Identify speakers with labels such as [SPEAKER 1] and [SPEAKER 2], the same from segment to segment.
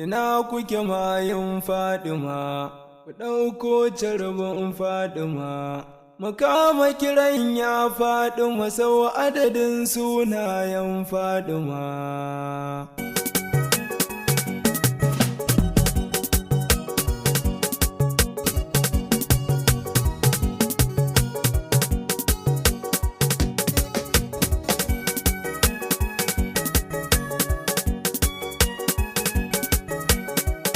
[SPEAKER 1] Ina kuke mayun Fatima, ku ɗauko carbin Fatima, mu kama kiran ya Fatima sau adadin sunayen Fatima.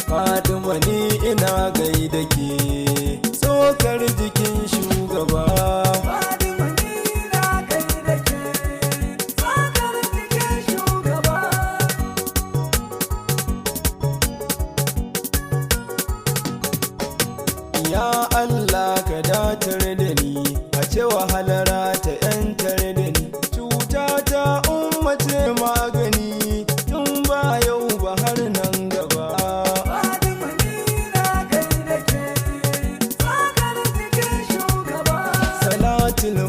[SPEAKER 1] Fatima ni ina gaida ke, stokar jikin shugaba.
[SPEAKER 2] Fatima ni ina gaida ke, stokar jikin shugaba.
[SPEAKER 1] Ya Allah ka datar da ni, a ce wahalara ta 'yantar da ni. Cuta ta ummace magani, tun ba yau ba har nan gaba.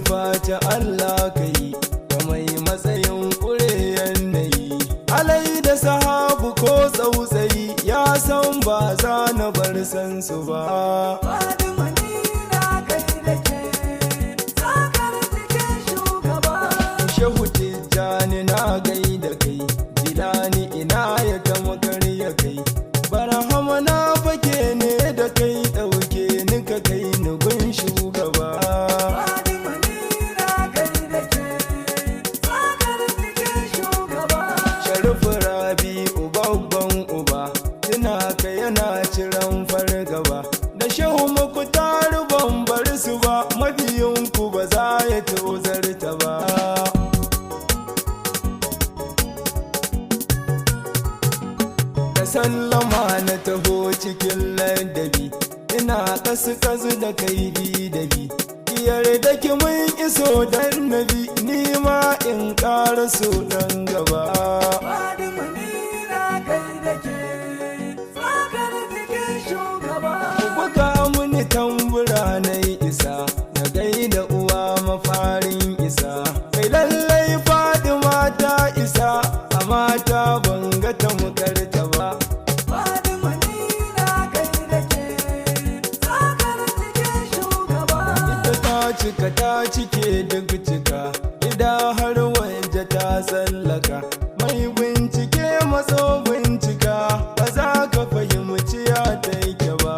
[SPEAKER 1] Fata Allah ka yi ga mai matsayin ƙure yanayi, alai da sahabu ko tsautsayi ya san ba za na bar san su ba.
[SPEAKER 2] Fatima ni na gaida ke, stokar jikin shugaba.
[SPEAKER 1] Shehu Tijjani na gaida kai, Jilani ina ya tamakar ya kai, Barhama na fake ne da kai, ɗauke ni ka kai ni gun shugaba. Yana ciran fargaba da shehu muku taru ban bar su ba, mabiyinku ba za ya tozarta ba. Da sallama na taho cikin ladabi, ina kasu da kai da bi, yarda ki mun iso dan nabi, ni ma in ƙara so nan gaba. Tambura na isa na gaida uwa mafarin isa, kai lallai Fatima ta isa, a mata ban ga tamkarta ba.
[SPEAKER 2] Fatima ni na gaida ke, stokar jikin shugaba.
[SPEAKER 1] Ita ta cika ta cike duk cika, ida har waje ta tsallaka, mai bincike matso bincika, ba za ka fahimci ya take ba.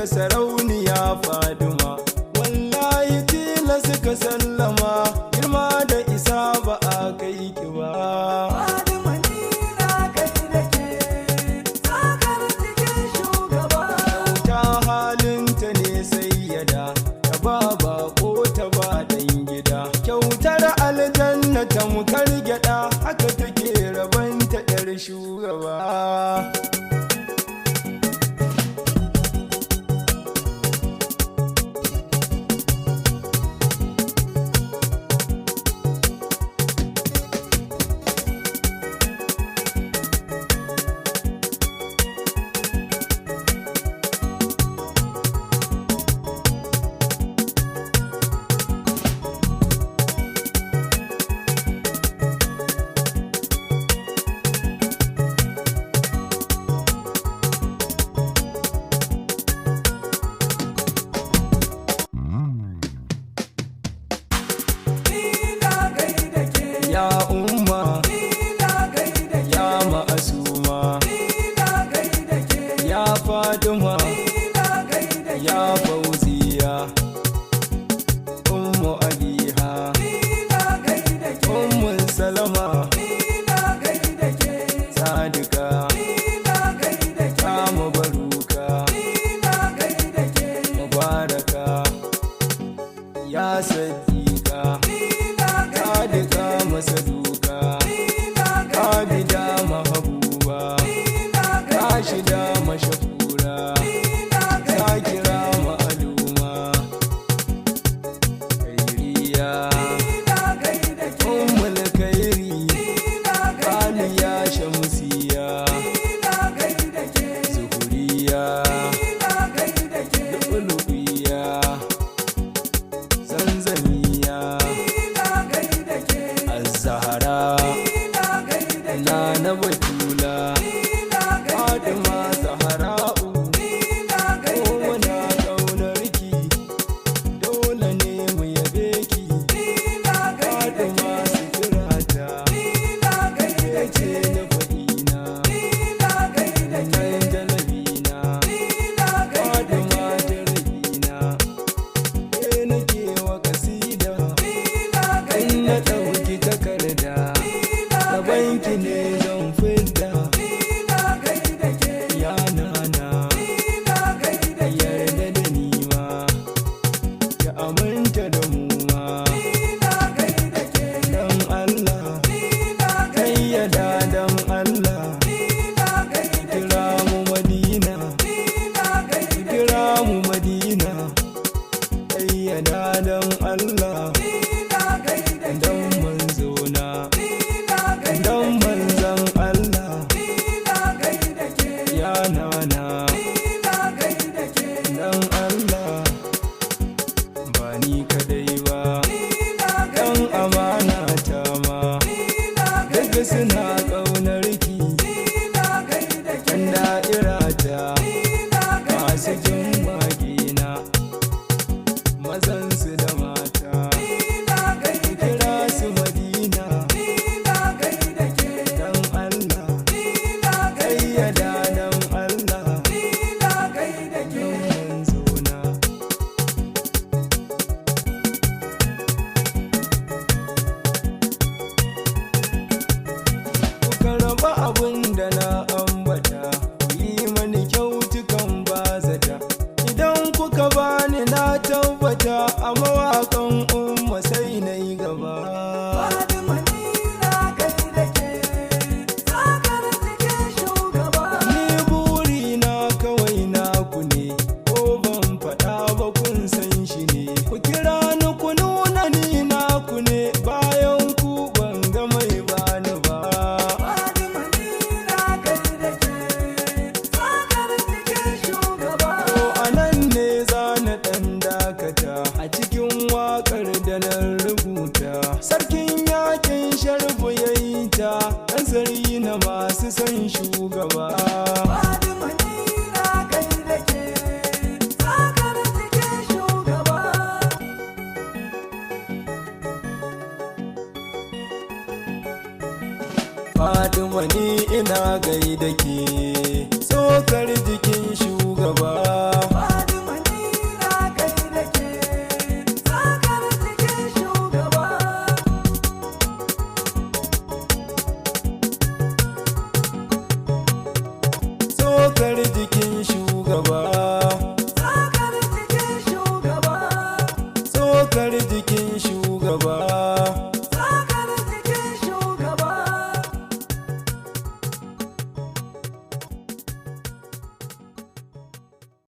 [SPEAKER 1] Sarauniya Fatima, wallahi tila suka sallama, girma da isa ba a kai ki ba.
[SPEAKER 2] Fatima ni na gaida ke, stokar jikin shugaba.
[SPEAKER 1] Ta halinta ne sayyada, ta ba bako ta ba dan gida, kyautar aljanna ta mukar gyada, haka take rabanta 'yar shugaba. Ya umma, ya ma'asuma, ya Fatima, ya Fauziya, ummu Abiha, ummu Salama, Sadika, ya Mubaruka, Mubaraka, ya Sadiqa, Sadika Masaduka, Abida Mahabuba, Rashida Mashakura, ni ina gaida ke, tsokar jikin shugaba.
[SPEAKER 2] Fatima ni na gaida ke, tsokar jikin shugaba.
[SPEAKER 1] Tsokar jikin shugaba.
[SPEAKER 2] Tsokar jikin shugaba.
[SPEAKER 1] Tsokar jikin shugaba.